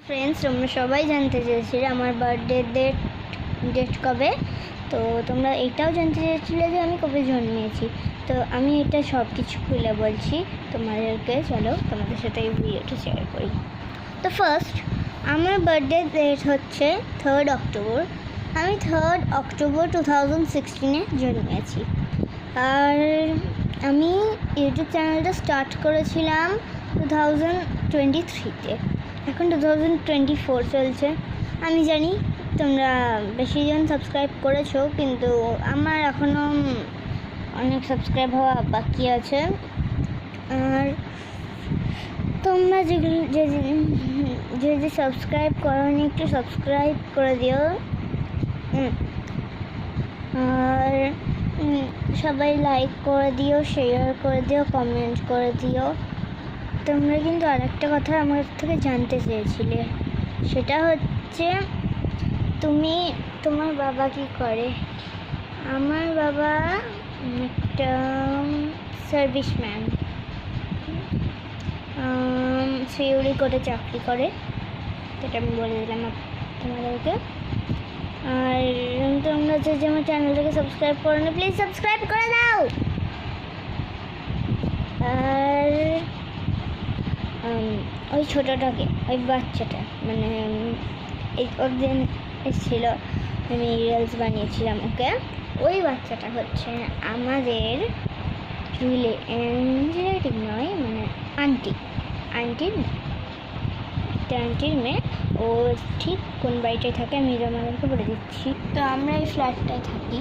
Friends, তোমরা সবাই জানতে চেয়েছিলে আমার বার্থডে ডেট কবে। তো তোমরা এটাও জানতে চেয়েছিলে যে আমি কবে জন্মেছি। তো আমি এটা সব কিছু খুলে বলছি তোমাদেরকে। চলো তোমাদের সাথে এই ভিডিওটা শেয়ার করি। তো ফার্স্ট, আমার বার্থডে ডেট হচ্ছে 3rd অক্টোবর। আমি 3rd অক্টোবর 2016-এ জন্মেছি। আর আমি ইউটিউব চ্যানেলটা স্টার্ট করেছিলাম 2023-তে। এখন 2024 চলছে। আমি জানি তোমরা বেশিজন সাবস্ক্রাইব করেছো, কিন্তু আমার এখনও অনেক সাবস্ক্রাইব হওয়া বাকি আছে। আর তোমরা যেগুলো যে সাবস্ক্রাইব করোনি একটু সাবস্ক্রাইব করে দিও। আর সবাই লাইক করে দিও, শেয়ার করে দিও, কমেন্ট করে দিও। তোমরা কিন্তু আরেকটা কথা আমার থেকে জানতে চেয়েছিলে, সেটা হচ্ছে তোমার বাবা কি করে। আমার বাবা একটা সার্ভিসম্যান, সিউড়ি করে চাকরি করে, সেটা আমি বলে দিলাম তোমাদেরকে। আর তোমরা যে আমার চ্যানেলটাকে সাবস্ক্রাইব করো না, প্লিজ সাবস্ক্রাইব করে দাও। আর ওই ছোটোটাকে, ওই বাচ্চাটা, মানে ওর দিন এসেছিলো, আমি রিলস বানিয়েছিলাম ওকে। ওই বাচ্চাটা হচ্ছে আমাদের রিলেটিভ নয়, মানে আন্টির মেয়ে। ও ঠিক কোন বাড়িটায় থাকে আমি আমাদেরকে বলে দিচ্ছি। তো আমরা এই ফ্ল্যাটটায় থাকি।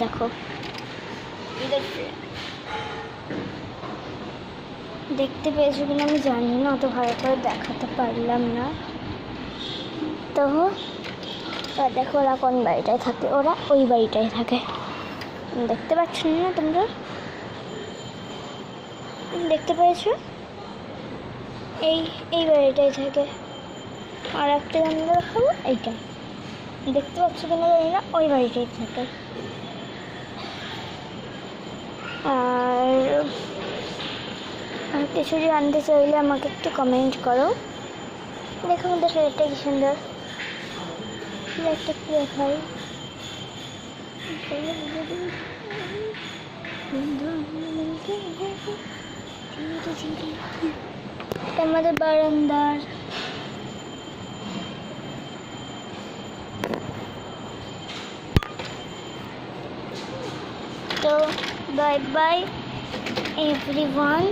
দেখো এদের ফ্ল্যাট। দেখতে পেয়েছো কিনা আমি জানি না, অত ভালো করে দেখাতে পারলাম না। তো দেখো ওরা কোন বাড়িটায় থাকে, ওরা ওই বাড়িটায় থাকে। দেখতে পাচ্ছ না তোমরা? দেখতে পেয়েছো? এই বাড়িটায় থাকে। আর একটা জানলা দেখাবো, এইটা দেখতে পাচ্ছ কিনা জানি না, ওই বাড়িটায় থাকে। আর কিছু জানতে চাইলে আমাকে একটু কমেন্ট করো। দেখো আমাদের ফ্ল্যাটটা কি সুন্দর। ফ্ল্যাটটা কি দেখাই, আমাদের বারান্দার। তো বাই বাই এভরিওয়ান।